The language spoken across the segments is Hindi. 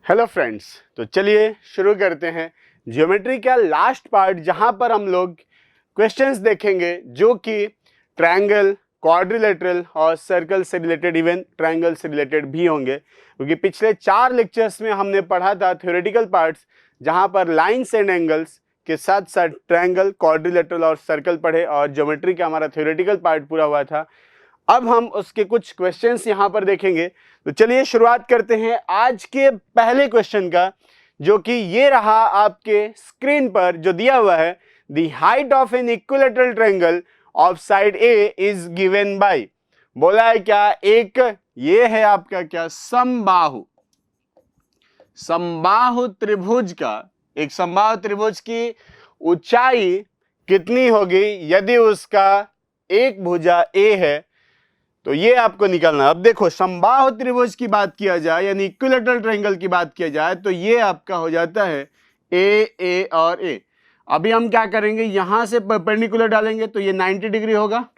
हेलो फ्रेंड्स, तो चलिए शुरू करते हैं ज्योमेट्री का लास्ट पार्ट, जहां पर हम लोग क्वेश्चंस देखेंगे जो कि ट्रायंगल, क्वाड्रिलेटरल और सर्कल से रिलेटेड, इवन ट्रायंगल से रिलेटेड भी होंगे। क्योंकि पिछले 4 लेक्चर्स में हमने पढ़ा था थ्योरेटिकल पार्ट्स, जहां पर लाइन्स एंड एंगल्स के साथ साथ ट्रायंगल, क्वाड्रिलेटरल और सर्कल पढ़े और ज्योमेट्री का हमारा थ्योरेटिकल पार्ट पूरा हुआ था। अब हम उसके कुछ क्वेश्चंस यहां पर देखेंगे। तो चलिए शुरुआत करते हैं आज के पहले क्वेश्चन का, जो कि ये रहा आपके स्क्रीन पर जो दिया हुआ है। The height of an equilateral triangle of side A is given by, बोला है क्या, एक ये है आपका क्या, समबाहु त्रिभुज का, एक समबाहु त्रिभुज की ऊंचाई कितनी होगी यदि उसका एक भुजा ए है। तो ये आपको निकालना। अब देखो, समबाहु त्रिभुज की बात किया जाए यानी इक्विलेटरल ट्रायंगल की बात किया जाए तो ये आपका हो जाता है ए और ए। अभी हम क्या करेंगे, यहां से परपेंडिकुलर डालेंगे तो ये 90 डिग्री होगा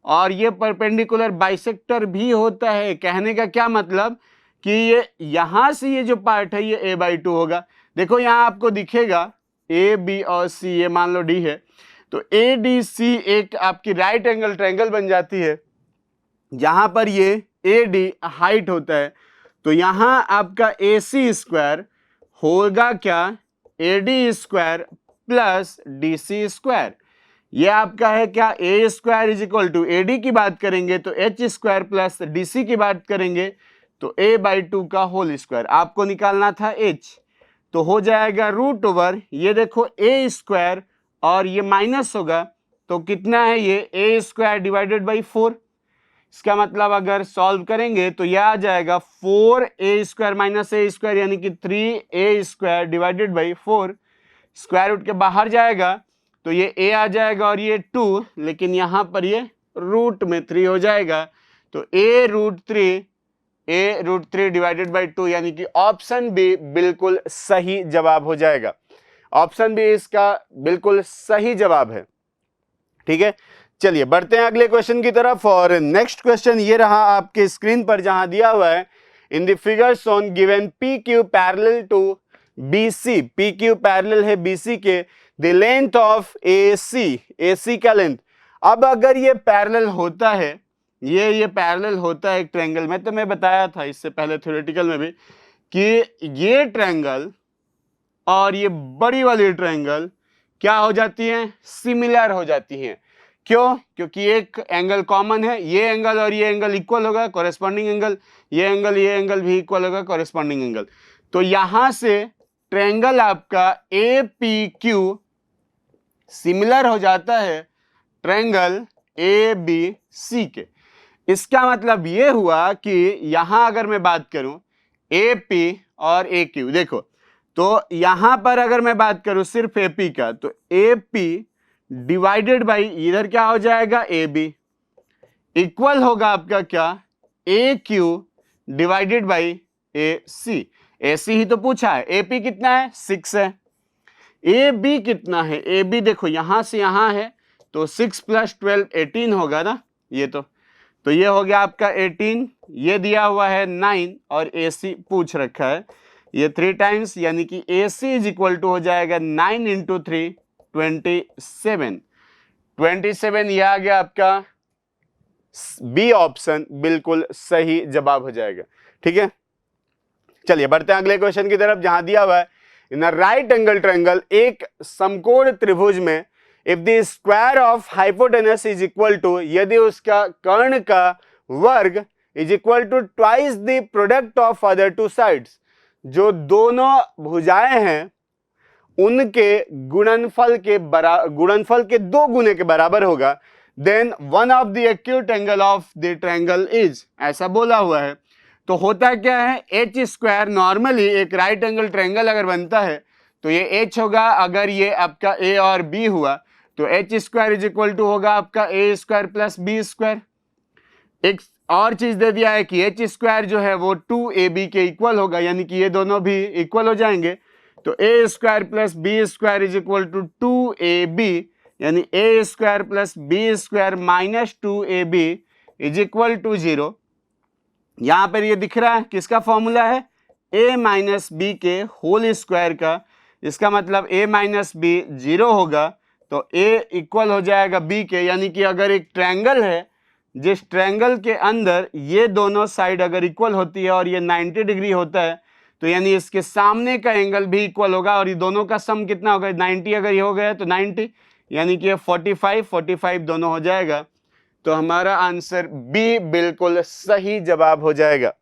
और ये परपेंडिकुलर बाइसेक्टर भी होता है। कहने का क्या मतलब कि ये यहां से ये जो पार्ट है ये a/2 होगा। देखो यहां आपको दिखेगा ए बी और सी, ये मान लो डी है, तो ए डी सी एक आपकी राइट एंगल ट्रायंगल बन जाती है जहां पर ये ए डी हाइट होता है। तो यहां आपका ए सी स्क्वायर होगा क्या, A D square plus D C square. ये आपका है क्या, A square is equal to, A D की बात करेंगे तो H square plus D C की बात करेंगे तो a/2 का होल स्क्वायर। आपको निकालना था h, तो हो जाएगा रूट ओवर, ये देखो ए स्क्वायर और ये माइनस होगा तो कितना है ये ए स्क्वायर डिवाइडेड बाई 4। इसका मतलब अगर सॉल्व करेंगे तो यह आ जाएगा 4a स्क्वायर माइनस ए स्क्वायर यानी कि 3a square divided by 4। Square root के बाहर जाएगा तो ये a आ जाएगा और ये 2, लेकिन यहां पर ये रूट में 3 हो जाएगा तो a√3 डिवाइडेड बाई 2 यानी कि ऑप्शन बी बिल्कुल सही जवाब हो जाएगा। ऑप्शन बी इसका बिल्कुल सही जवाब है। ठीक है, चलिए बढ़ते हैं अगले क्वेश्चन की तरफ। और नेक्स्ट क्वेश्चन ये रहा आपके स्क्रीन पर, जहां दिया हुआ है in the figure shown given P Q parallel to B C, P Q parallel है बी सी के, the length of A C का लेंथ। अब अगर ये पैरेलल होता है, ये पैरेलल होता है एक ट्रायंगल में, तो मैं बताया था इससे पहले थ्योरेटिकल में भी कि ये ट्रायंगल और ये बड़ी वाली ट्रायंगल क्या हो जाती हैं, सिमिलर हो जाती हैं। क्यों? क्योंकि एक एंगल कॉमन है, ये एंगल और ये एंगल इक्वल होगा, कॉरेस्पॉन्डिंग एंगल, ये एंगल भी इक्वल होगा, कॉरेस्पॉन्डिंग एंगल। तो यहां से ट्रायंगल आपका ए पी क्यू सिमिलर हो जाता है ट्रायंगल ए बी सी के। इसका मतलब ये हुआ कि यहां अगर मैं बात करूं ए पी और ए क्यू, देखो तो यहां पर अगर मैं बात करूं सिर्फ ए पी का, तो ए पी डिवाइडेड बाई इधर क्या हो जाएगा ए बी, इक्वल होगा आपका क्या, ए क्यू डिवाइडेड बाई ए सी। ए सी ही तो पूछा है, ए पी कितना है 6 है, ए बी कितना है, ए बी देखो यहां से यहां है तो 6 + 12 18 होगा ना, ये तो ये हो गया आपका 18, ये दिया हुआ है 9 और ए सी पूछ रखा है ये 3 टाइम्स, यानी कि ए सी इज इक्वल टू हो जाएगा 9 × 3 27। ये आ गया आपका बी ऑप्शन बिल्कुल सही जवाब हो जाएगा। ठीक है, चलिए बढ़ते हैं अगले क्वेश्चन की तरफ, जहां दिया हुआ है in a right angle triangle, एक समकोण त्रिभुज में if the square of hypotenuse is equal to, यदि उसका कर्ण का वर्ग is equal to twice the product of other 2 sides, जो दोनों भुजाएं हैं उनके गुणनफल के 2 गुने के बराबर होगा, then one of the acute angle of the triangle is, ऐसा बोला हुआ है। तो होता क्या है, एच स्क्वायर नॉर्मली एक राइट एंगल ट्रायंगल अगर बनता है तो ये एच होगा, अगर ये आपका ए और बी हुआ तो H square is equal to होगा आपका A square plus B square. एक और चीज दे दिया है कि एच स्क्वायर जो है वो 2ab के इक्वल होगा, यानी कि ये दोनों भी इक्वल हो जाएंगे, तो A square plus B square is equal to 2ab, यानी A square plus B square minus 2ab is equal to 0। यहां पर ये दिख रहा है किसका फॉर्मूला है, a माइनस बी के होल स्क्वायर का, इसका मतलब a माइनस बी 0 होगा, तो a इक्वल हो जाएगा b के। यानी कि अगर एक ट्रायंगल है, जिस ट्रायंगल के अंदर ये दोनों साइड अगर इक्वल होती है और ये 90 डिग्री होता है, तो यानी इसके सामने का एंगल भी इक्वल होगा, और ये दोनों का सम कितना होगा, 90 अगर ये हो गया तो 90, यानी कि 45 दोनों हो जाएगा। तो हमारा आंसर बी बिल्कुल सही जवाब हो जाएगा,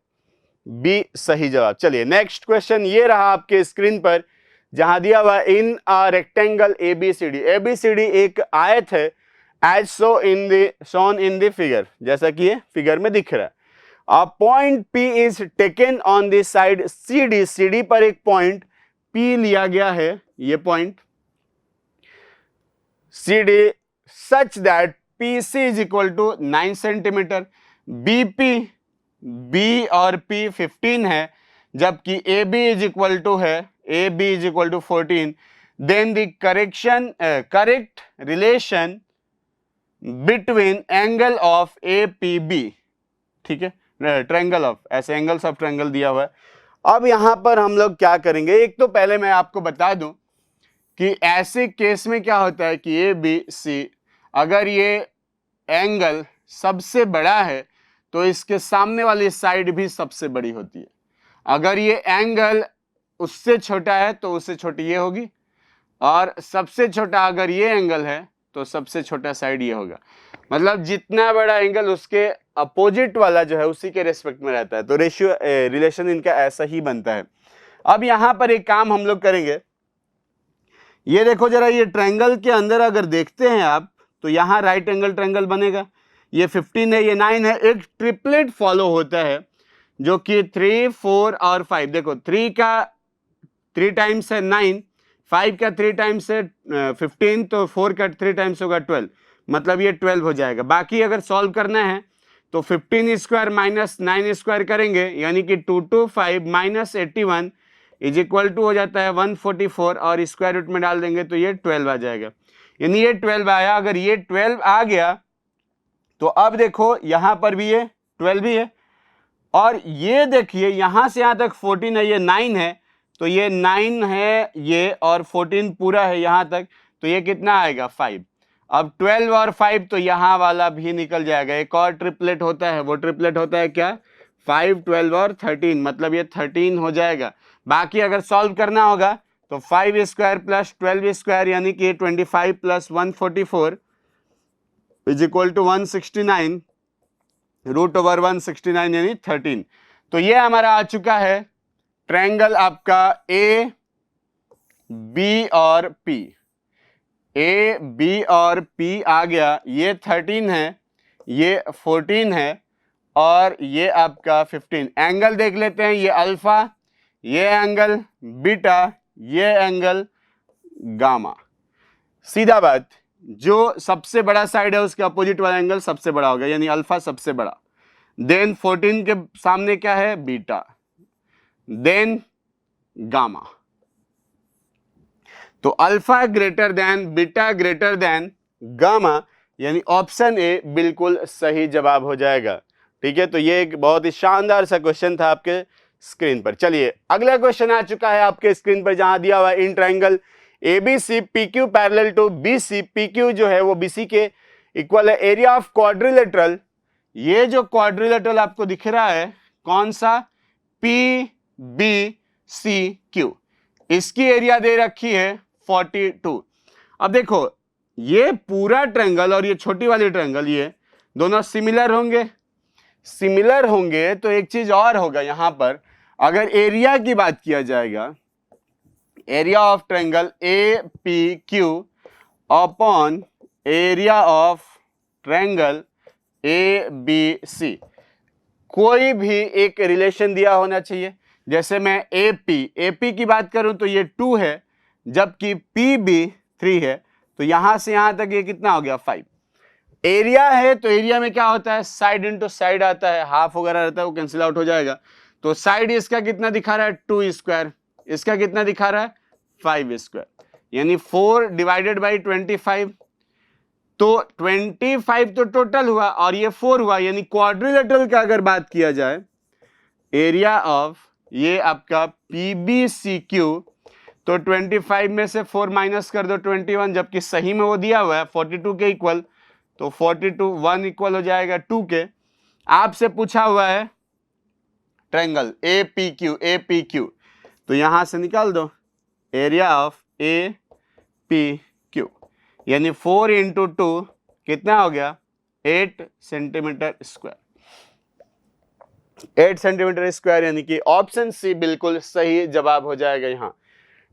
बी सही जवाब। चलिए नेक्स्ट क्वेश्चन ये रहा आपके स्क्रीन पर, जहां दिया हुआ in a rectangle A B C D. A B C D एक आयत है, as shown in the figure, जैसा कि ये फिगर में दिख रहा है। A point P is taken on the side CD, CD पर एक पॉइंट P लिया गया है, ये point CD such that PC is equal to 9 centimetre. BP, B और P 15 है, जबकि AB is equal to है, AB is equal to 14, then the correct relation between angle of APB, ठीक है, ट्रायंगल ऑफ, ऐसे एंगल्स ऑफ ट्रायंगल दिया हुआ है। अब यहां पर हम लोग क्या करेंगे, एक तो पहले मैं आपको बता दूं कि ऐसे केस में क्या होता है कि ए बी सी, अगर ये एंगल सबसे बड़ा है तो इसके सामने वाली साइड भी सबसे बड़ी होती है। अगर ये एंगल उससे छोटा है तो उससे छोटी ये होगी, और सबसे छोटा अगर ये एंगल है तो सबसे छोटा साइड ये होगा। मतलब जितना बड़ा एंगल उसके अपोजिट वाला जो है उसी के रेस्पेक्ट में रहता है, तो रेशियो रिलेशन इनका ऐसा ही बनता है। अब यहां पर एक काम हम लोग करेंगे, ये देखो जरा, ये ट्रायंगल के अंदर अगर देखते हैं आप, तो यहां राइट एंगल ट्रायंगल बनेगा, ये 15 है, ये 9 है, एक ट्रिपलेट फॉलो होता है जो कि 3, 4 और 5। देखो 3 का 3 टाइम्स है 9, 5 का 3 टाइम्स है 15, तो 4 का 3 टाइम्स होगा 12, मतलब ये 12 हो जाएगा। बाकी अगर सॉल्व करना है तो 15 स्क्वायर माइनस 9 स्क्वायर करेंगे, यानी कि 225 माइनस 81 इज इक्वल टू हो जाता है 144, और स्क्वायर रूट में डाल देंगे तो ये 12 आ जाएगा। यानी ये 12 आया। अगर ये 12 आ गया तो अब देखो यहां पर भी ये 12 ही है, और ये देखिए यहां से यहां तक 14 है, ये 9 है, तो ये 9 है ये, और 14 पूरा है यहां तक, तो ये कितना आएगा 5। अब 12 और 5 तो यहां वाला भी निकल जाएगा। एक और ट्रिपलेट होता है, वो ट्रिपलेट होता है क्या, 5, 12 और 13, मतलब ये 13 हो जाएगा। बाकी अगर सॉल्व करना होगा तो 5 स्क्वायर प्लस 12 स्क्वायर, यानी कि 25 plus 144 is equal to 169, root over 169 यानी 13। तो ये हमारा आ चुका है ट्रायंगल आपका ए बी और पी। ए बी और पी आ गया, ये 13 है, ये 14 है, और ये आपका 15। एंगल देख लेते हैं, ये अल्फा, ये एंगल बीटा, ये एंगल गामा। सीधा बात, जो सबसे बड़ा साइड है उसके अपोजिट वाला एंगल सबसे बड़ा होगा, यानी अल्फा सबसे बड़ा। देन 14 के सामने क्या है, बीटा, देन गामा। तो alpha greater than beta greater than gamma, यानी ऑप्शन ए बिल्कुल सही जवाब हो जाएगा। ठीक है, तो ये एक बहुत ही शानदार सा क्वेश्चन था आपके स्क्रीन पर। चलिए अगला क्वेश्चन आ चुका है आपके स्क्रीन पर, जहां दिया हुआ है in triangle A B C P Q parallel to B C, P Q जो है वो बीसी के इक्वल है। एरिया ऑफ क्वाड्रिलेटरल, ये जो क्वाड्रिलेटरल आपको दिख रहा है कौन सा, पी बी सी क्यू, इसकी एरिया दे रखी है 42। अब देखो ये पूरा ट्रायंगल और ये छोटी वाली ट्रायंगल, ये दोनों सिमिलर होंगे। सिमिलर होंगे तो एक चीज और होगा यहां पर, अगर एरिया की बात किया जाएगा, area of triangle A P Q upon area of triangle A B C, कोई भी एक रिलेशन दिया होना चाहिए। जैसे मैं एपी की बात करूं तो ये 2 है, जबकि पीबी 3 है, तो यहां से यहां तक ये कितना हो गया 5। एरिया है तो एरिया में क्या होता है, साइड इनटू साइड आता है, हाफ वगैरह रहता है, वो कैंसिल आउट हो जाएगा। तो साइड इसका कितना दिखा रहा है 2 स्क्वायर, इसका कितना दिखा रहा है 5 स्क्वायर, यानी 4 डिवाइडेड बाई 25, तो 25 तो टोटल हुआ और ये 4 हुआ, यानी क्वाड्रिलेटरल का अगर बात किया जाए, एरिया ऑफ ये आपका PBCQ, तो 25 में से 4 माइनस कर दो 21, जबकि सही में वो दिया हुआ है 42 के इक्वल, तो 42 1 इक्वल हो जाएगा 2 के। आपसे पूछा हुआ है ट्रायंगल APQ, तो यहां से निकाल दो एरिया ऑफ APQ, यानी 4 इंटू 2 कितना हो गया 8 सेंटीमीटर स्क्वायर, 8 सेंटीमीटर स्क्वायर, यानी कि ऑप्शन सी बिल्कुल सही जवाब हो जाएगा यहाँ।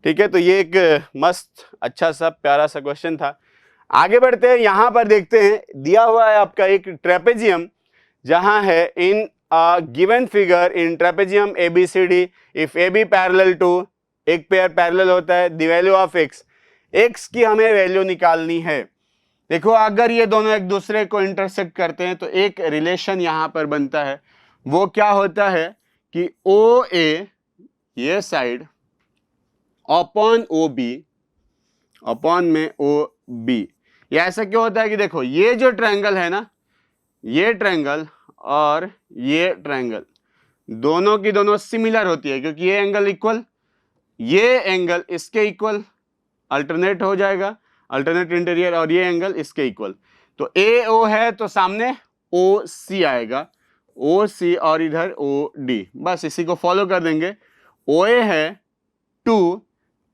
ठीक है, तो ये एक मस्त अच्छा सा प्यारा सा क्वेश्चन था। आगे बढ़ते हैं, यहां पर देखते हैं दिया हुआ है आपका एक ट्रेपेजियम, जहां है in given figure in trapezium ABCD if AB parallel to, एक पेयर पैरेलल होता है, द वैल्यू ऑफ x की हमें वैल्यू निकालनी है। देखो अगर ये दोनों एक दूसरे को इंटरसेक्ट करते हैं तो एक रिलेशन यहां पर बनता है, वो क्या होता है कि OA ये साइड अपॉन OB अपॉन में OB। ये ऐसा क्यों होता है कि देखो ये जो ट्रायंगल है ना, ये ट्रायंगल और ये ट्रायंगल दोनों की दोनों सिमिलर होती है, क्योंकि ये एंगल इक्वल, ये एंगल इसके इक्वल अल्टरनेट हो जाएगा, अल्टरनेट इंटीरियर, और ये एंगल इसके इक्वल। तो AO है तो सामने OC आएगा, OC और इधर OD, बस इसी को फॉलो कर देंगे। OA है 2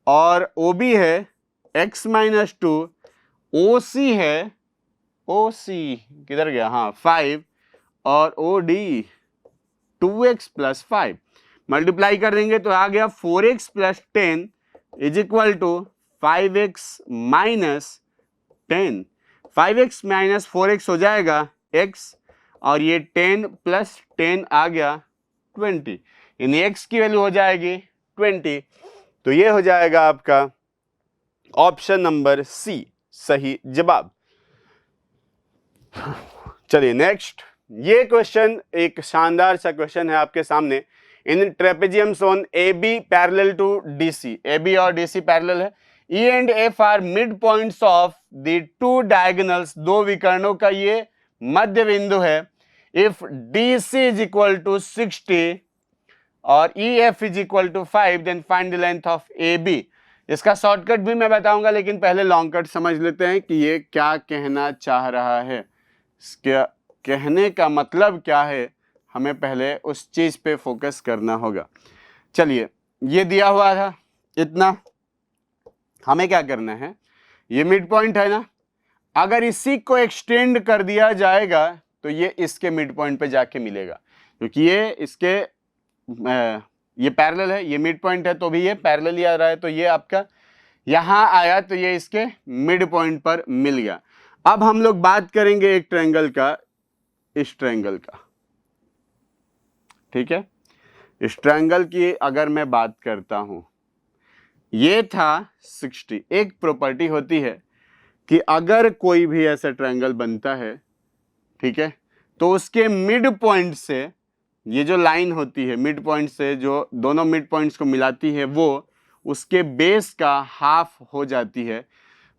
और OB है x माइनस 2, OC है, OC किधर गया, हाँ 5, और OD 2x प्लस 5, मल्टीप्लाई कर देंगे तो आ गया 4x plus 10 is equal to 5x minus 10, 5x minus 4x हो जाएगा x, और ये 10 प्लस 10 आ गया 20, यानी x की वैल्यू हो जाएगी 20। तो ये हो जाएगा आपका ऑप्शन नंबर सी सही जवाब। चलिए नेक्स्ट, ये क्वेश्चन एक शानदार सा क्वेश्चन है आपके सामने। In trapeziums on AB parallel to DC, AB और DC पैरेलल है, E and F are mid points of the two diagonals, दो विकर्णों का ये मध्य बिंदु है। If DC is equal to 60 और EF is equal to 5 then find the length of AB। इसका शॉर्टकट भी मैं बताऊंगा, लेकिन पहले लॉन्ग कट समझ लेते हैं कि ये क्या कहना चाह रहा है, इसके कहने का मतलब क्या है, हमें पहले उस चीज पे फोकस करना होगा। चलिए, ये दिया हुआ था इतना, हमें क्या करना है, ये मिड पॉइंट है ना, अगर इसी को एक्सटेंड कर दिया जाएगा तो ये इसके मिड पॉइंट पे जाके मिलेगा, क्योंकि ये इसके ये पैरेलल है, ये मिड पॉइंट है तो भी ये पैरेलल ही आ रहा है, तो ये आपका यहां आया तो ये इसके मिड पॉइंट पर मिल गया। अब हम लोग बात करेंगे एक ट्रायंगल का, इस ट्रायंगल का, ठीक है। इस ट्रायंगल की अगर मैं बात करता हूं, ये था 60। एक प्रॉपर्टी होती है कि अगर कोई भी ऐसा ट्रायंगल बनता है, ठीक है, तो उसके मिड पॉइंट से, ये जो लाइन होती है मिड पॉइंट से जो दोनों मिड पॉइंट्स को मिलाती है, वो उसके बेस का हाफ हो जाती है।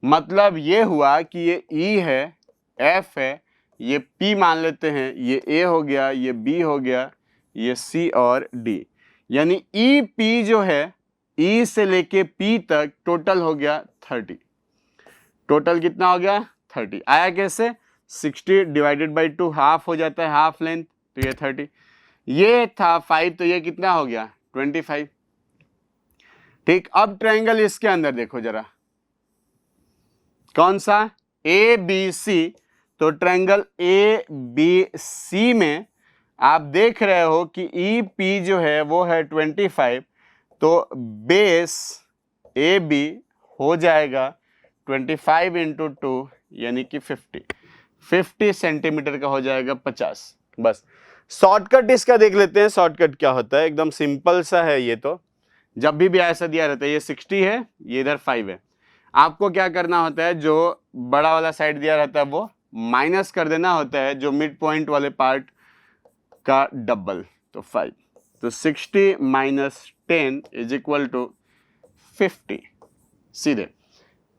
मतलब ये हुआ कि ये E है, F है, ये P मान लेते हैं, ये A हो गया, ये B हो गया, ये C और D, यानी EP जो है E से लेके P तक टोटल हो गया 30। टोटल कितना हो गया 30। आया कैसे, 60 डिवाइडेड बाई 2 हाफ हो जाता है, हाफ लेंथ, तो ये 30। ये था 5 तो ये कितना हो गया 25। ठीक, अब ट्रायंगल इसके अंदर देखो जरा, कौन सा, ABC। तो ट्रायंगल ABC में आप देख रहे हो कि EP जो है वो है 25, तो बेस AB हो जाएगा 25 इंटू 2 यानी कि 50 सेंटीमीटर का हो जाएगा 50। बस शॉर्टकट इसका देख लेते हैं, शॉर्टकट क्या होता है, एकदम सिंपल सा है। ये तो जब भी ऐसा दिया रहता है, ये 60 है, ये इधर 5 है, आपको क्या करना होता है, जो बड़ा वाला साइड दिया रहता है वो माइनस कर देना होता है, जो मिड पॉइंट वाले पार्ट का डबल, तो 5, तो 60 माइनस 10 इज इक्वल टू 50 सीधे।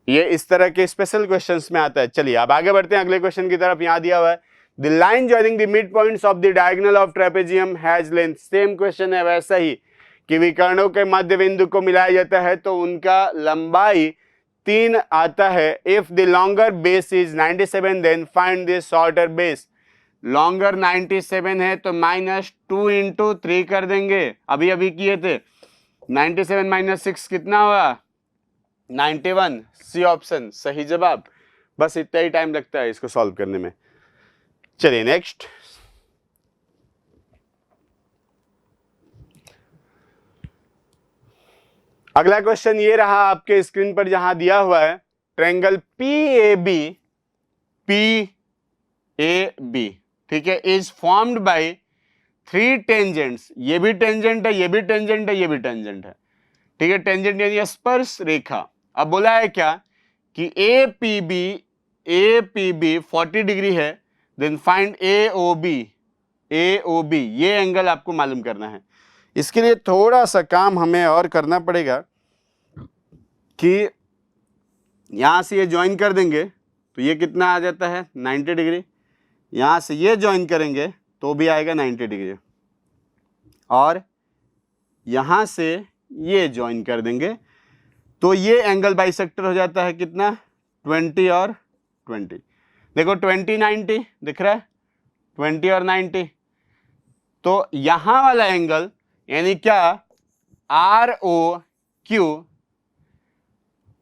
ये इस तरह के स्पेशल क्वेश्चंस में आता है। चलिए अब आगे बढ़ते हैं अगले क्वेश्चन की तरफ। यहाँ दिया हुआ है the line joining the mid points of the diagonal of trapezium has length. Same question है वैसा ही कि विकर्णों के मध्य बिंदु को मिलाया जाता है तो उनका लंबाई 3 आता है। If the longer base is 97 then find the shorter base. Longer 97 है तो -2 × 3 कर देंगे, अभी अभी किए थे। 97 - 6 कितना हुआ? 91। सी ऑप्शन सही जवाब। बस इतना ही टाइम लगता है इसको सॉल्व करने में। चलिए नेक्स्ट। अगला क्वेश्चन ये रहा आपके स्क्रीन पर जहां दिया हुआ है, ट्रायंगल PAB, ठीक है, इज फॉर्म्ड बाय 3 टेंजेंट्स। ये भी टेंजेंट है, ये भी टेंजेंट है, ये भी टेंजेंट है, ठीक है। टेंजेंट यानी स्पर्श रेखा। अब बोला है क्या कि APB 40 डिग्री है, देन फाइंड AOB ये एंगल आपको मालूम करना है। इसके लिए थोड़ा सा काम हमें और करना पड़ेगा कि यहां से ये ज्वाइन कर देंगे तो ये कितना आ जाता है 90 डिग्री। यहां से ये ज्वाइन करेंगे तो भी आएगा 90 डिग्री, और यहां से ये ज्वाइन कर देंगे तो ये एंगल बाइसेक्टर हो जाता है कितना 20 और 20। देखो 20 90 दिख रहा है, 20 और 90। तो यहां वाला एंगल यानी क्या ROQ,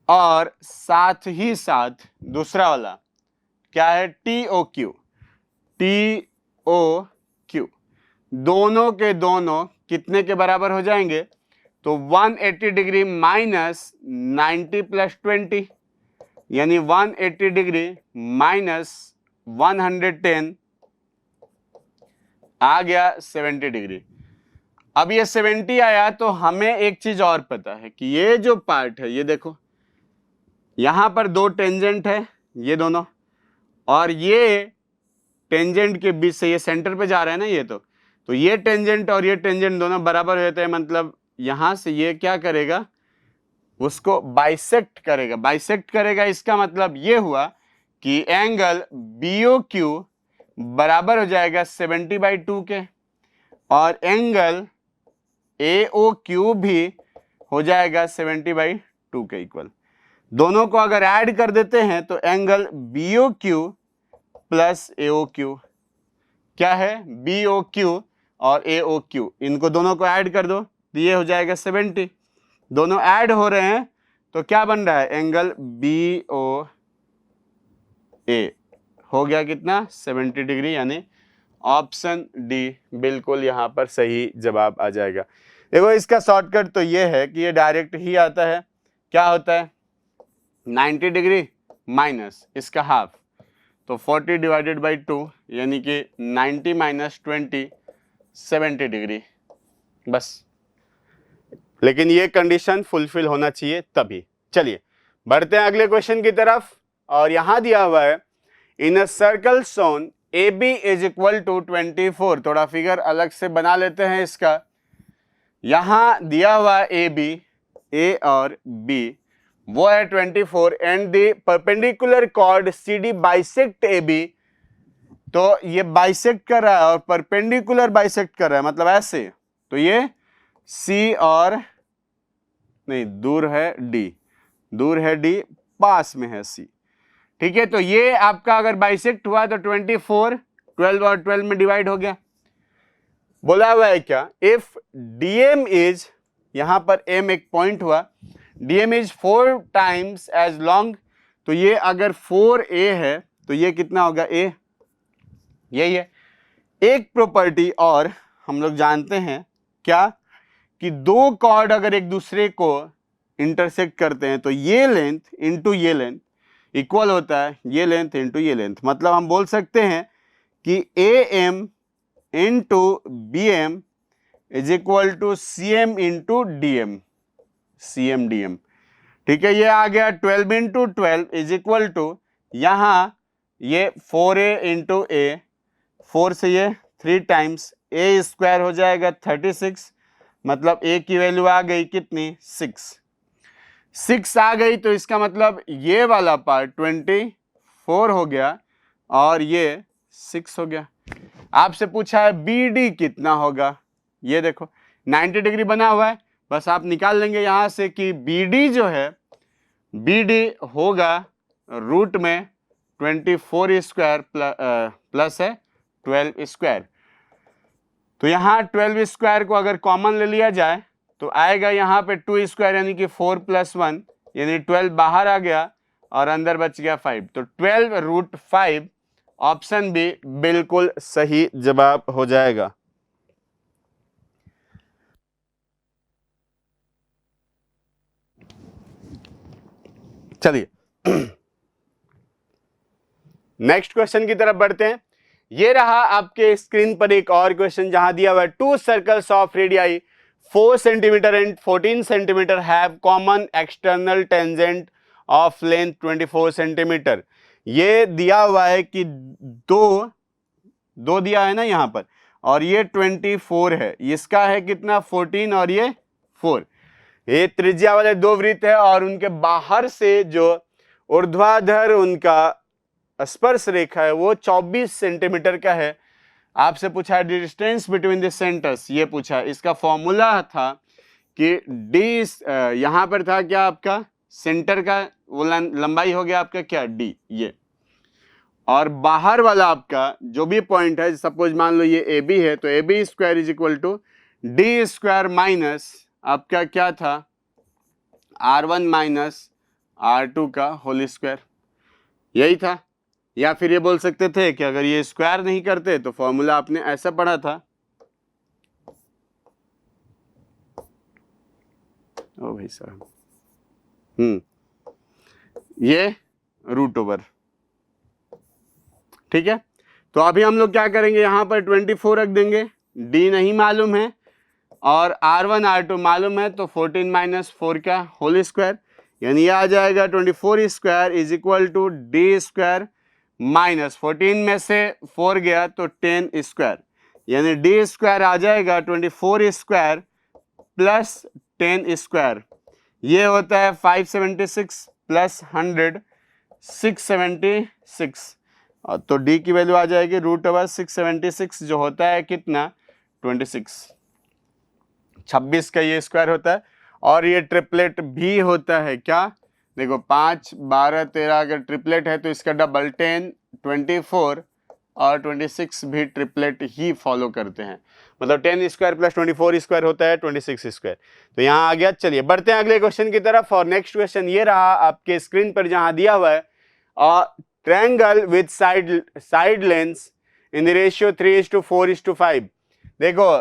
और साथ ही साथ दूसरा वाला क्या है TOQ, दोनों के दोनों कितने के बराबर हो जाएंगे? तो 180 डिग्री माइनस 90 + 20 यानी 180 डिग्री माइनस 110 आ गया 70 डिग्री। अब ये 70 आया तो हमें एक चीज और पता है कि ये जो पार्ट है, ये देखो यहां पर 2 टेंजेंट है ये दोनों, और ये टेंजेंट के बीच से ये सेंटर पे जा रहा है ना, ये तो ये टेंजेंट और ये टेंजेंट दोनों बराबर होते हैं। मतलब यहां से ये क्या करेगा, उसको बाइसेक्ट करेगा। बाइसेक्ट करेगा इसका मतलब ये हुआ कि एंगल BOQ बराबर हो जाएगा 70/2 के, और एंगल AOQ भी हो जाएगा 70/2 के इक्वल। दोनों को अगर ऐड कर देते हैं तो एंगल BOQ प्लस AOQ क्या है, BOQ और AOQ, इनको दोनों को ऐड कर दो तो ये हो जाएगा 70। दोनों ऐड हो रहे हैं तो क्या बन रहा है, एंगल BOA हो गया कितना 70 डिग्री, यानी ऑप्शन डी बिल्कुल यहां पर सही जवाब आ जाएगा। देखो इसका शॉर्टकट तो ये है कि ये डायरेक्ट ही आता है। क्या होता है 90 डिग्री माइनस इसका हाफ, तो 40 / 2 यानी कि 90 - 20 70 डिग्री, बस। लेकिन ये कंडीशन फुलफिल होना चाहिए तभी। चलिए बढ़ते हैं अगले क्वेश्चन की तरफ, और यहां दिया हुआ है in a circle shown AB is equal to 24। थोड़ा फिगर अलग से बना लेते हैं इसका। यहां दिया हुआ AB A और B वो है 24 and the perpendicular chord CD bisect AB। तो ये बाइसेक्ट कर रहा है और परपेंडिकुलर बाइसेक्ट कर रहा है, मतलब ऐसे। तो ये C और नहीं, दूर है D, पास में है C, ठीक है। तो ये आपका अगर बाइसेक्ट हुआ तो 24 12 और 12 में डिवाइड हो गया। बोला हुआ है क्या, इफ DM इज, यहां पर M एक पॉइंट हुआ, DM is 4 times as long, तो ये अगर 4A है तो ये कितना होगा A, यही है। एक प्रॉपर्टी और हम लोग जानते हैं क्या, कि 2 कॉर्ड अगर एक दूसरे को इंटरसेक्ट करते हैं तो ये लेंथ इंटू ये लेंथ इक्वल होता है ये लेंथ इंटू ये लेंथ। मतलब हम बोल सकते हैं कि AM into BM is equal to CM into DM, CM/DM, ठीक है। ये आ गया 12 इंटू 12 इज इक्वल टू, यहां ये 4A इंटू A, 4 से ये 3 टाइम्स A स्क्वायर हो जाएगा 36, मतलब A की वैल्यू आ गई कितनी 6 आ गई। तो इसका मतलब ये वाला पार्ट 24 हो गया और ये 6 हो गया। आपसे पूछा है BD कितना होगा, ये देखो 90 डिग्री बना हुआ है, बस आप निकाल लेंगे यहाँ से कि BD जो है, BD होगा रूट में 24 स्क्वायर प्लस है 12 स्क्वायर। तो यहाँ 12 स्क्वायर को अगर कॉमन ले लिया जाए तो आएगा यहाँ पे 2 स्क्वायर यानी कि 4 + 1 यानी 12 बाहर आ गया और अंदर बच गया 5। तो 12√5 ऑप्शन बी बिल्कुल सही जवाब हो जाएगा। चलिए नेक्स्ट क्वेश्चन की तरफ बढ़ते हैं। ये रहा आपके स्क्रीन पर एक और क्वेश्चन जहां दिया हुआ है 2 circles of radii 4 centimetre and 14 centimetre have common external tangent of length 24 centimetre. ये दिया हुआ है कि दो दिया है ना यहाँ पर, और ये 24 है, इसका है कितना 14 और ये 4। ये त्रिज्या वाले दो वृत्त है और उनके बाहर से जो ऊर्ध्वाधर उनका स्पर्श रेखा है वो 24 सेंटीमीटर का है। आपसे पूछा है डिस्टेंस बिटवीन द सेंटर्स, ये पूछा। इसका फॉर्मूला था कि डी, यहां पर था क्या आपका सेंटर का वो लंबाई हो गया आपका क्या डी, ये, और बाहर वाला आपका जो भी पॉइंट है, सपोज मान लो ये ए बी है, तो A B square is equal to D square minus आपका क्या था R1 माइनस R2 का होल स्क्वायर, यही था। या फिर ये बोल सकते थे कि अगर ये स्क्वायर नहीं करते तो फॉर्मूला आपने ऐसा पढ़ा था, ओ भाई साहब, ये √। ठीक है, तो अभी हम लोग क्या करेंगे, यहां पर 24 रख देंगे, डी नहीं मालूम है और R1 R2 मालूम है, तो 14 माइनस 4 का होल स्क्वायर, यानी ये आ जाएगा 24 square is equal to D square minus 14 में से 4 गया तो 10 स्क्वायर, यानी डी स्क्वायर आ जाएगा 24 स्क्वायर प्लस 10 स्क्वायर। ये होता है 576 प्लस 100 676, तो डी की वैल्यू आ जाएगी √676 जो होता है कितना 26 का ये स्क्वायर होता है। और ये ट्रिपलेट भी होता है क्या, देखो 5 12 13 अगर ट्रिपलेट है तो इसका डबल 10 24 और 26 भी ट्रिपलेट ही फॉलो करते हैं, मतलब 10 स्क्वायर प्लस 24 स्क्वायर होता है 26 स्क्वायर। तो यहाँ आ गया। चलिए बढ़ते हैं अगले क्वेश्चन की तरफ। और नेक्स्ट क्वेश्चन ये रहा आपके स्क्रीन पर जहां दिया हुआ है triangle with side lengths in the ratio 3:4:5। देखो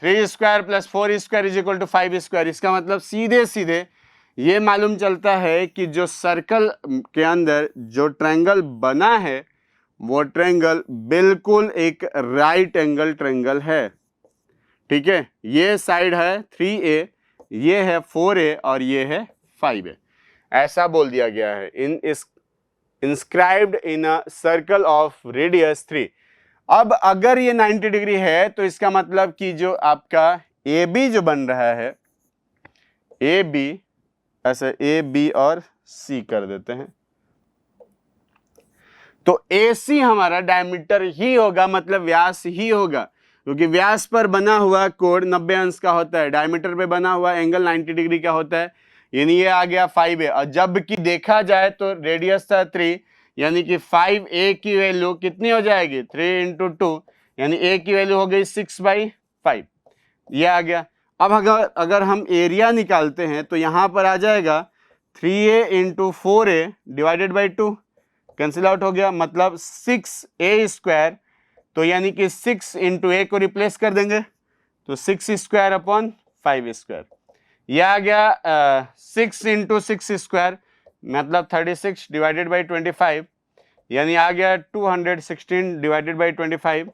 3 square plus 4 square is equal to 5 square, इसका मतलब सीधे सीधे ये मालूम चलता है कि जो सर्कल के अंदर जो ट्रायंगल बना है वो ट्रायंगल बिल्कुल एक राइट एंगल ट्रायंगल है। ठीक है, ये साइड है 3a, ये है 4a और ये है 5a, ऐसा बोल दिया गया है inscribed in a circle of radius 3। अब अगर ये 90 डिग्री है तो इसका मतलब कि जो आपका AB जो बन रहा है, AB ऐसे A B और C कर देते हैं, तो AC हमारा डायमीटर ही होगा, मतलब व्यास ही होगा, क्योंकि व्यास पर बना हुआ कोण 90 अंश का होता है, डायमीटर पे बना हुआ एंगल 90 डिग्री का होता है, यानी ये आ गया 5a। और जब कि देखा जाए तो रेडियस था 3, यानी कि 5a की वैल्यू कितनी हो जाएगी 3 × 2, यानी a की वैल्यू हो गई 6/5, ये आ गया। अब अगर हम एरिया निकालते हैं तो यहाँ पर आ जाएगा 3a × 4a divided by 2, cancel out हो गया, मतलब 6a स्क्वायर, तो यानी कि 6 × a को रिप्लेस कर देंगे तो 6 स्क्वायर अपॉन 5 स्क्वायर, यह आ गया 6 × 6 स्क्वायर, मतलब 36 डिवाइडेड बाई 25, यानी आ गया 216 डिवाइडेड बाई 25।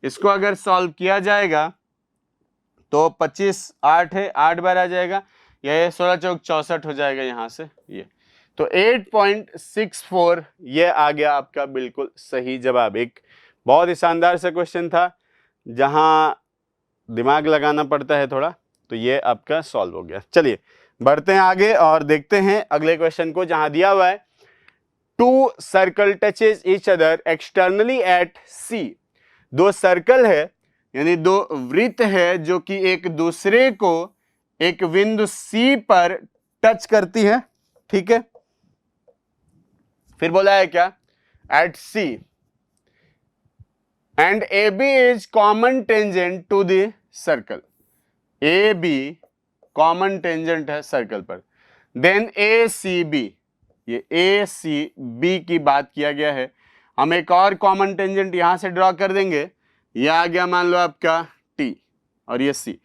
इसको अगर सॉल्व किया जाएगा तो 25 8 है, 8 बार आ जाएगा, यह 16 चौक 64 हो जाएगा यहाँ से ये, तो 8.64 ये आ गया आपका बिल्कुल सही जवाब। एक बहुत ही शानदार सा क्वेश्चन था जहां दिमाग लगाना पड़ता है थोड़ा, तो ये आपका सॉल्व हो गया। चलिए बढ़ते हैं आगे और देखते हैं अगले क्वेश्चन को, जहां दिया हुआ है 2 circle touches each other externally at C। 2 circle है यानी दो वृत्त है जो कि एक दूसरे को एक बिंदु सी पर टच करती है, ठीक है। फिर बोला है क्या, at C and A B is common tangent to the circle, A B common tangent है सर्कल पर, देन ए सी बी, ये ए सी बी की बात किया गया है। हम एक और कॉमन टेंजेंट यहां से ड्रॉ कर देंगे, यह आ गया मान लो आपका टी और ये सी।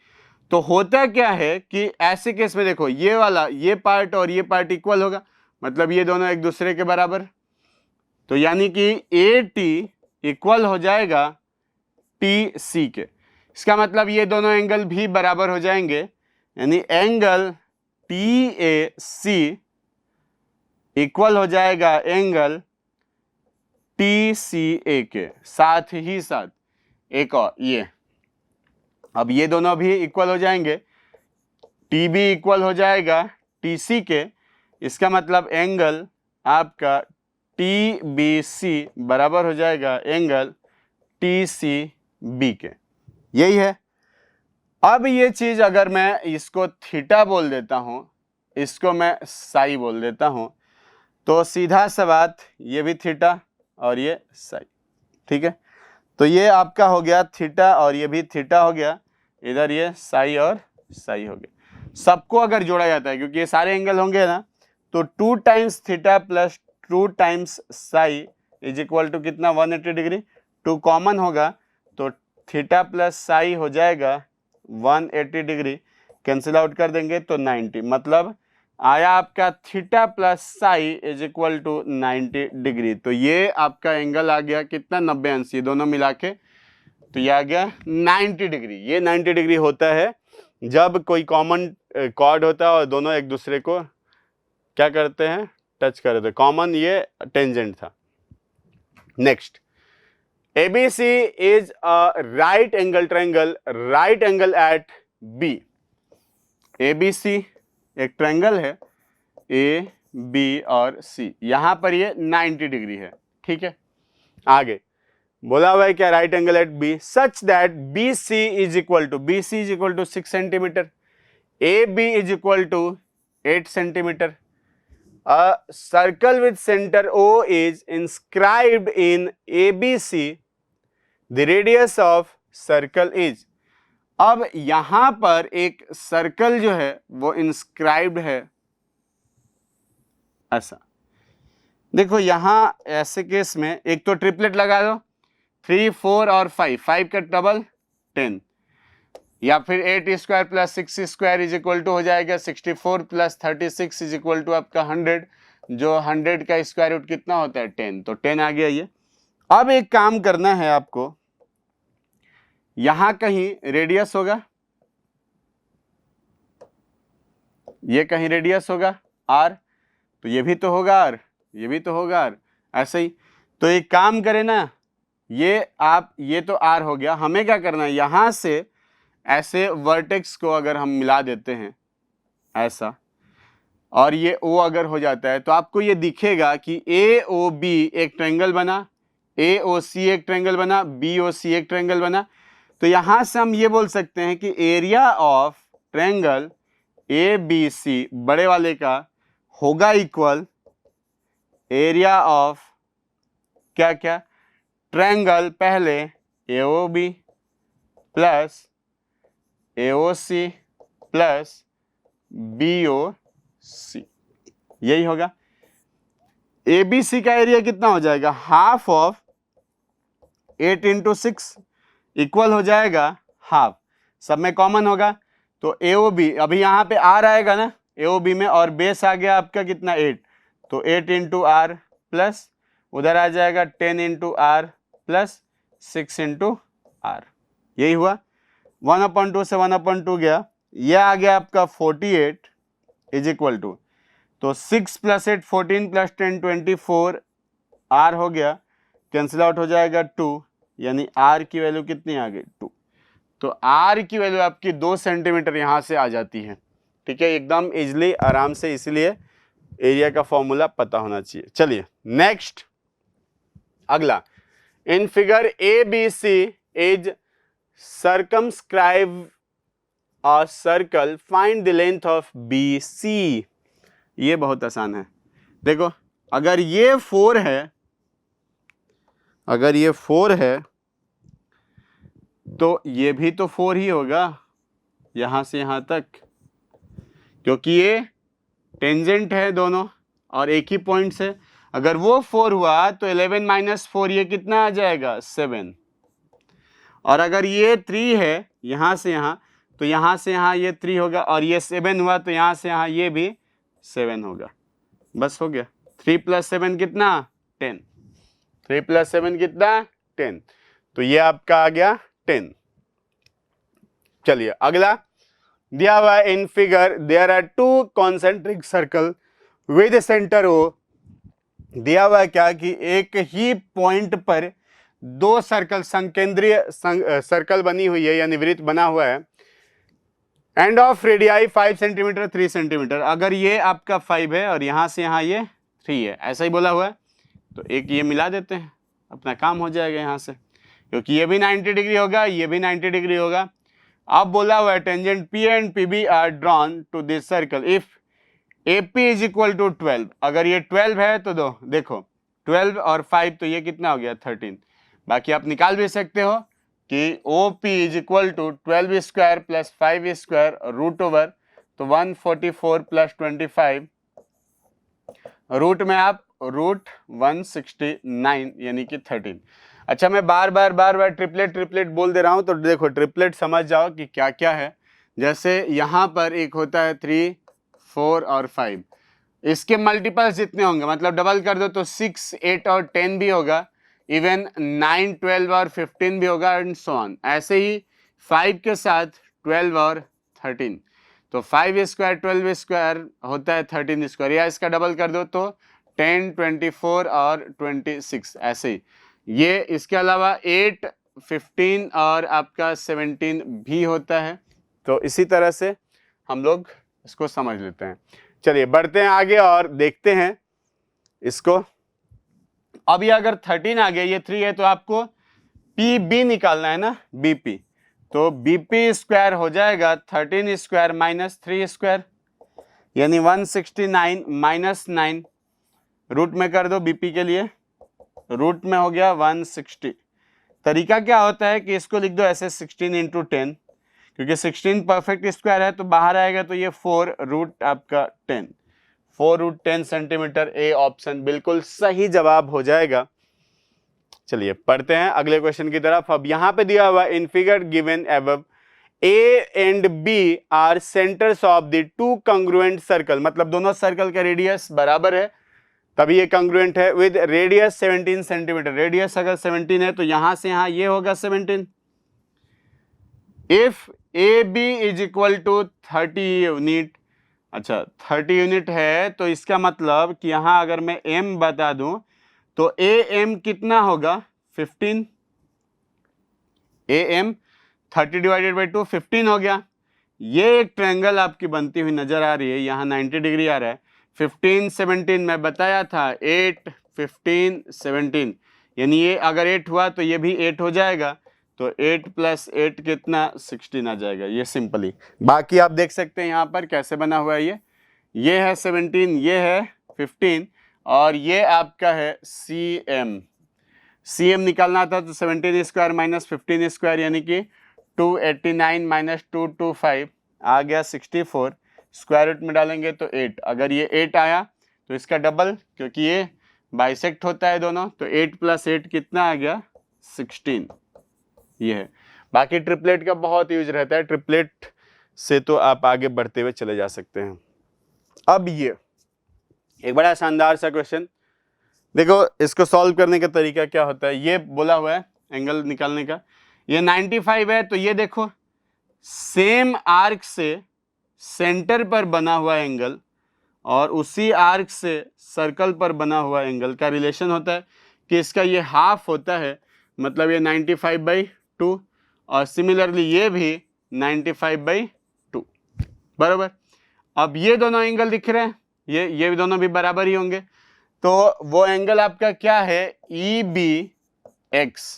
तो होता क्या है कि ऐसे केस में देखो ये वाला ये पार्ट और ये पार्ट इक्वल होगा, मतलब ये दोनों एक दूसरे के बराबर, तो यानी कि ए टी इक्वल हो जाएगा टी सी के। इसका मतलब ये दोनों एंगल भी बराबर हो जाएंगे, यानी angle T A C equal हो जाएगा एंगल टी सी ए के। साथ ही साथ एक और ये, अब ये दोनों भी इक्वल हो जाएंगे, टी बी इक्वल हो जाएगा टी सी के। इसका मतलब एंगल आपका टी बी सी बराबर हो जाएगा एंगल टी सी बी के। यही है। अब ये चीज अगर मैं इसको थीटा बोल देता हूं, इसको मैं साई बोल देता हूं, तो सीधा सा बात ये भी थीटा और ये साई, ठीक है। तो ये आपका हो गया थीटा और ये भी थीटा हो गया, इधर ये साई और साई हो गया। सबको अगर जोड़ा जाता है, क्योंकि ये सारे एंगल होंगे ना, तो 2 times theta plus 2 times psi is equal to कितना, 180 डिग्री। 2 कॉमन होगा तो थीटा प्लस साई हो जाएगा 180 डिग्री, कैंसिल आउट कर देंगे तो 90, मतलब आया आपका theta plus psi is equal to 90 degree. तो ये आपका एंगल आ गया कितना, 90 अंश, ये दोनों मिला के तो ये आ गया 90 डिग्री। ये 90 डिग्री होता है जब कोई कॉमन कॉर्ड होता है और दोनों एक दूसरे को क्या करते हैं, टच कर रहे थे, कॉमन ये टेंजेंट था। Next, ABC is a right angle triangle, right angle at B। ABC एक ट्रायंगल है A, B और C, यहां पर ये 90 डिग्री है, ठीक है। आगे बोला हुआ है क्या, right angle at B such that BC is equal to 6 centimetre, AB is equal to 8 centimetre. A circle with center O is inscribed in ABC, the radius of circle is। अब यहां पर एक सर्कल जो है वो इंस्क्राइब्ड है, ऐसा देखो यहां ऐसे केस में एक तो ट्रिपलेट लगा दो, 3, 4 और 5, 5 का डबल 10, या फिर 8 square plus 6 square is equal to हो जाएगा 64 प्लस 36 इज इक्वल टू आपका 100, जो 100 का स्क्वायर रूट कितना होता है 10, तो 10 आ गया ये। अब एक काम करना है आपको, यहां कहीं रेडियस होगा, ये कहीं रेडियस होगा r, तो ये भी तो होगा r, ये भी तो होगा r, ऐसे ही। तो एक काम करें ना, ये तो r हो गया, हमें क्या करना है, यहां से ऐसे वर्टेक्स को अगर हम मिला देते हैं ऐसा, और ये O अगर हो जाता है, तो आपको ये दिखेगा कि AOB एक ट्रायंगल बना, AOC एक ट्रायंगल बना, BOC एक ट्रायंगल बना। तो यहां से हम ये बोल सकते हैं कि एरिया ऑफ ट्रायंगल ABC बड़े वाले का होगा इक्वल एरिया ऑफ क्या क्या, ट्रायंगल पहले AOB plus AOC plus BOC, यही होगा। ABC का एरिया कितना हो जाएगा, हाफ ऑफ 8 इंटू 6 इक्वल हो जाएगा हाफ, सब में कॉमन होगा, तो AOB अभी यहाँ पे R आएगा ना AOB में, और बेस आ गया आपका कितना 8, तो 8 इंटू R प्लस उधर आ जाएगा 10 into R plus 6 into R, यही हुआ। 1/2 से 1/2 गया, यह आ गया आपका 48 इज इक्वल टू, तो 6 प्लस 8 14 प्लस 10 24, R हो गया, कैंसिल आउट हो जाएगा 2, यानी R की वैल्यू कितनी आ गई 2। तो R की वैल्यू आपकी 2 सेंटीमीटर यहां से आ जाती है, ठीक है, एकदम इजली आराम से, इसलिए एरिया का फॉर्मूला पता होना चाहिए। चलिए नेक्स्ट, अगला, in figure ABC is circumscribe a circle, find the length of BC। ये बहुत आसान है। देखो अगर ये 4 है, अगर ये 4 है तो ये भी तो 4 ही होगा यहां से यहां तक, क्योंकि ये टेंजेंट है दोनों और एक ही पॉइंट से। अगर वो 4 हुआ तो 11 माइनस 4 ये कितना आ जाएगा 7। और अगर ये 3 है यहां से यहां, तो यहां से यहां ये 3 होगा, और ये 7 हुआ तो यहां से यहां ये भी 7 होगा। बस हो गया। 3 + 7 कितना 10। 3 + 7 कितना 10। तो ये आपका आ गया 10। चलिए अगला दिया हुआ in figure there are 2 concentric circle with centre O। दिया हुआ क्या कि एक ही पॉइंट पर 2 सर्कल संकेंद्रीय सर्कल बनी हुई है, यानी वृत्त बना हुआ है। End of radii 5 centimetre 3 centimetre. अगर ये आपका 5 है और यहां से यहां ये 3 है, ऐसा ही बोला हुआ है, तो एक ये मिला देते हैं, अपना काम हो जाएगा यहां से, क्योंकि ये भी 90 डिग्री होगा, ये भी 90 डिग्री होगा। अब बोला हुआ है tangent P and PB are drawn to this circle if AP is equal to 12। अगर ये 12 है तो देखो 12 और 5 तो ये कितना हो गया 13। बाकी आप निकाल भी सकते हो कि OP is equal to 12 square plus 5 square root over, तो 144 प्लस 25 रूट में आप रूट 169 यानी कि 13। अच्छा मैं बार बार ट्रिपलेट बोल दे रहा हूं, तो देखो ट्रिपलेट समझ जाओ कि क्या क्या है। जैसे यहां पर एक होता है 3 4 और 5, इसके मल्टीपल्स जितने होंगे मतलब डबल कर दो तो 6 8 और 10 भी होगा, इवन 9 12 और 15 भी होगा एंड सो ऑन। ऐसे ही 5 के साथ 12 और 13, तो 5 स्क्वायर 12 स्क्वायर होता है 13 स्क्वायर, या इसका डबल कर दो तो 10 24 और 26 ऐसे ही। ये इसके अलावा 8 15 और आपका 17 भी होता है। तो इसी तरह से हम लोग इसको समझ लेते हैं। चलिए बढ़ते हैं आगे और देखते हैं इसको। अब ये अगर 13 आ गया, ये 3 है, तो आपको PB निकालना है ना, BP। तो BP स्क्वायर हो जाएगा 13 स्क्वायर माइनस 3 स्क्वायर, यानी 169 माइनस 9 रूट में कर दो BP के लिए, रूट में हो गया 160। तरीका क्या होता है कि इसको लिख दो ऐसे 16 इंटू 10, क्योंकि 16 परफेक्ट स्क्वायर है तो बाहर आएगा, तो ये 4 रूट आपका 10, 4 रूट 10 सेंटीमीटर। ए ऑप्शन बिल्कुल सही जवाब हो जाएगा। चलिए पढ़ते हैं अगले क्वेश्चन की तरफ। अब यहां पे दिया हुआ in figure given above A and B are centres of the 2 congruent circle, मतलब दोनों सर्कल का रेडियस बराबर है तभी ये कंग्रुएंट है, विद रेडियस 17 सेंटीमीटर। रेडियस अगर 17 है तो यहां से यहां ये होगा 17। If AB is equal to 30 unit, अच्छा 30 यूनिट है तो इसका मतलब कि यहां अगर मैं M बता दूं तो AM कितना होगा 15। AM 30 डिवाइडेड बाई 2 15 हो गया। ये एक ट्रायंगल आपकी बनती हुई नजर आ रही है, यहाँ 90 डिग्री आ रहा है। 15 17 मैं बताया था 8 15 17, यानी ये अगर 8 हुआ तो ये भी 8 हो जाएगा, तो 8 + 8 कितना 16 आ जाएगा। ये सिंपली, बाकी आप देख सकते हैं यहाँ पर कैसे बना हुआ है। ये है 17, ये है 15 और ये आपका है CM निकालना था तो 17 स्क्वायर माइनस 15 स्क्वायर यानी कि 289 माइनस 225 आ गया 64। स्क्वायर रूट में डालेंगे तो 8, अगर ये 8 आया तो इसका डबल, क्योंकि ये बाइसेक्ट होता है दोनों, तो 8 + 8 कितना आ गया 16। ये है। बाकी ट्रिपलेट का बहुत यूज रहता है, ट्रिपलेट से तो आप आगे बढ़ते हुए चले जा सकते हैं। अब ये एक बड़ा शानदार सा क्वेश्चन देखो, इसको सॉल्व करने का तरीका क्या होता है। ये बोला हुआ है एंगल निकालने का, ये 95 है, तो ये देखो सेम आर्क से सेंटर पर बना हुआ एंगल और उसी आर्क से सर्कल पर बना हुआ एंगल का रिलेशन होता है कि इसका ये हाफ होता है, मतलब ये 95/2 और सिमिलरली ये भी 95/2 बराबर। अब ये दोनों एंगल दिख रहे हैं, ये दोनों भी बराबर ही होंगे, तो वो एंगल आपका क्या है EBX।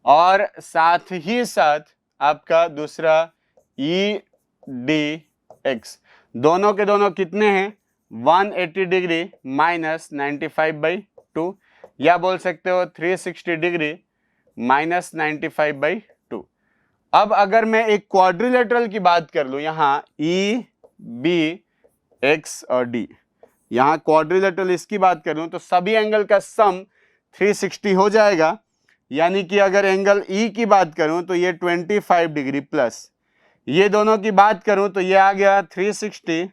और साथ ही साथ आपका दूसरा EDX, दोनों के दोनों कितने हैं 180 डिग्री माइनस 95/2, या बोल सकते हो 360 डिग्री माइनस 95/2। अब अगर मैं एक क्वाड्रिलेटरल की बात कर लूं, यहाँ EBX और D, यहाँ क्वाड्रिलेटरल इसकी बात करूं तो सभी एंगल का सम 360 हो जाएगा। यानी कि अगर एंगल E की बात करूं तो ये 25 डिग्री प्लस, ये दोनों की बात करूं तो ये आ गया 360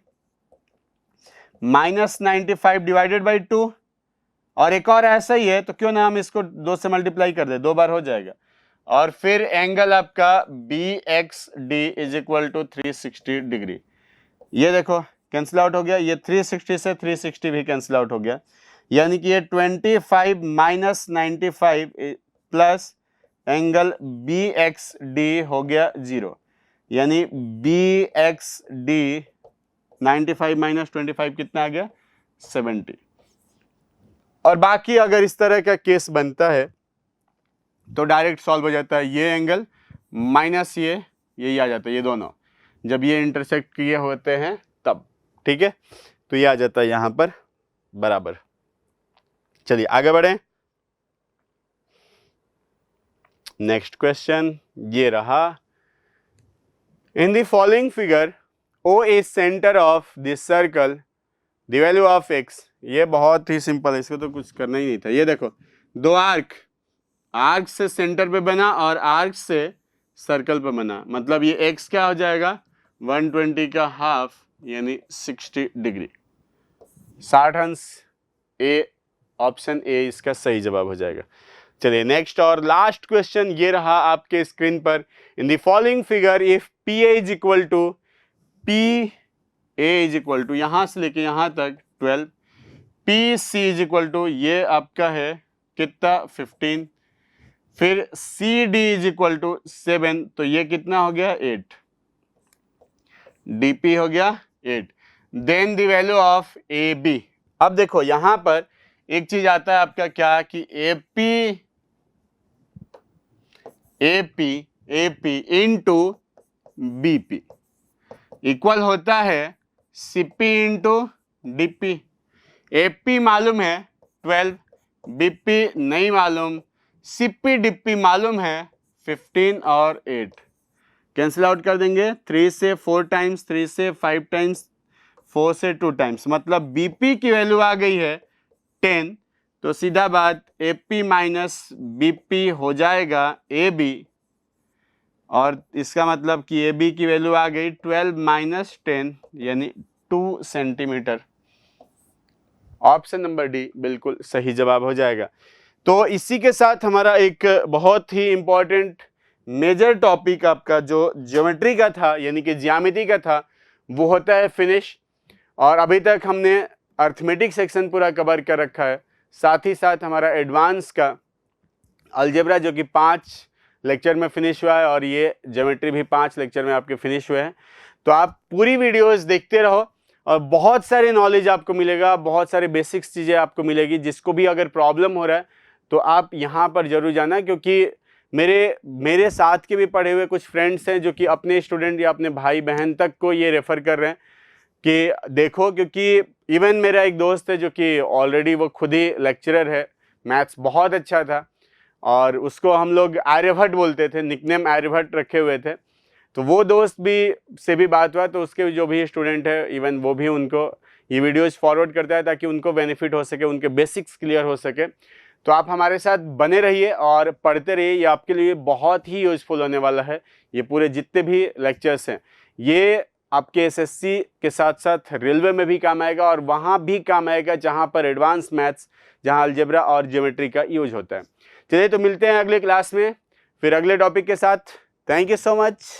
माइनस 95 डिवाइडेड बाई 2, और एक और ऐसा ही है तो क्यों ना हम इसको 2 से मल्टीप्लाई कर दे, 2 बार हो जाएगा। और फिर एंगल आपका BXD is equal to 360 degree. ये देखो कैंसिल आउट हो गया, ये 360 से 360 भी कैंसिल आउट हो गया, यानी कि ये 25 माइनस 95 प्लस एंगल BXD हो गया 0, यानी BXD 95 माइनस 25 कितना आ गया 70। और बाकी अगर इस तरह का केस बनता है तो डायरेक्ट सॉल्व हो जाता है, ये एंगल माइनस ये यही आ जाता है, ये दोनों जब ये इंटरसेक्ट किए होते हैं तब, ठीक है, तो ये आ जाता है यहां पर बराबर। चलिए आगे बढ़ें, नेक्स्ट क्वेश्चन ये रहा, इन the following figure O is centre of this circle, the value of x, ये बहुत ही सिंपल है, इसको तो कुछ करना ही नहीं था। ये देखो दो आर्क से सेंटर पे बना और आर्क से सर्कल पे बना, मतलब ये x क्या हो जाएगा 120 का हाफ, यानी 60 डिग्री। 60 अंश, ए ऑप्शन ए इसका सही जवाब हो जाएगा। चलिए नेक्स्ट और लास्ट क्वेश्चन ये रहा आपके स्क्रीन पर, in the following figure if PA is equal to यहां से लेके यहां तक 12, PC इज इक्वल टू ये आपका है कितना 15, फिर CD इज इक्वल टू 7, तो ये कितना हो गया 8, DP हो गया 8, then the value of AB। अब देखो यहां पर एक चीज आता है आपका क्या कि AP इंटू BP इक्वल होता है CP इंटू DP। AP मालूम है 12, BP नहीं मालूम, CP DP मालूम है 15 और 8, कैंसिल आउट कर देंगे, 3 से 4 टाइम्स, 3 से 5 टाइम्स, 4 से 2 टाइम्स, मतलब BP की वैल्यू आ गई है 10, तो सीधा बात AP माइनस BP हो जाएगा AB, और इसका मतलब कि AB की वैल्यू आ गई 12 माइनस 10 यानी 2 सेंटीमीटर। ऑप्शन नंबर डी बिल्कुल सही जवाब हो जाएगा। तो इसी के साथ हमारा एक बहुत ही इंपॉर्टेंट मेजर टॉपिक आपका जो ज्योमेट्री का था यानी कि ज्यामिति का था वो होता है फिनिश। और अभी तक हमने अर्थमेटिक सेक्शन पूरा कवर कर रखा है, साथ ही साथ हमारा एडवांस का अलजेब्रा जो कि 5 लेक्चर में फिनिश हुआ है और ये ज्योमेट्री भी 5 लेक्चर में आपके फिनिश हुए हैं। तो आप पूरी वीडियोस देखते रहो और बहुत सारे नॉलेज आपको मिलेगा, बहुत सारे बेसिक्स चीज़ें आपको मिलेगी। जिसको भी अगर प्रॉब्लम हो रहा है तो आप यहाँ पर जरूर जाना, क्योंकि मेरे साथ के भी पढ़े हुए कुछ फ्रेंड्स हैं जो कि अपने स्टूडेंट या अपने भाई बहन तक को ये रेफ़र कर रहे हैं कि देखो, क्योंकि इवन मेरा एक दोस्त है जो कि ऑलरेडी वो खुद ही लेक्चरर है, मैथ्स बहुत अच्छा था और उसको हम लोग आर्यभट्ट बोलते थे, निकनेम आर्यभट्ट रखे हुए थे। तो वो दोस्त भी से भी बात हुआ तो उसके जो भी स्टूडेंट है इवन वो भी उनको ये वीडियोस फॉरवर्ड करता है ताकि उनको बेनिफिट हो सके, उनके बेसिक्स क्लियर हो सके। तो आप हमारे साथ बने रहिए और पढ़ते रहिए, ये आपके लिए बहुत ही यूजफुल होने वाला है। ये पूरे जितने भी लेक्चर्स हैं ये आपके एसएससी के साथ साथ रेलवे में भी काम आएगा और वहाँ भी काम आएगा जहाँ पर एडवांस मैथ्स, जहाँ अलजेब्रा और ज्योमेट्री का यूज होता है। चलिए तो मिलते हैं अगले क्लास में फिर अगले टॉपिक के साथ। Thank you so much.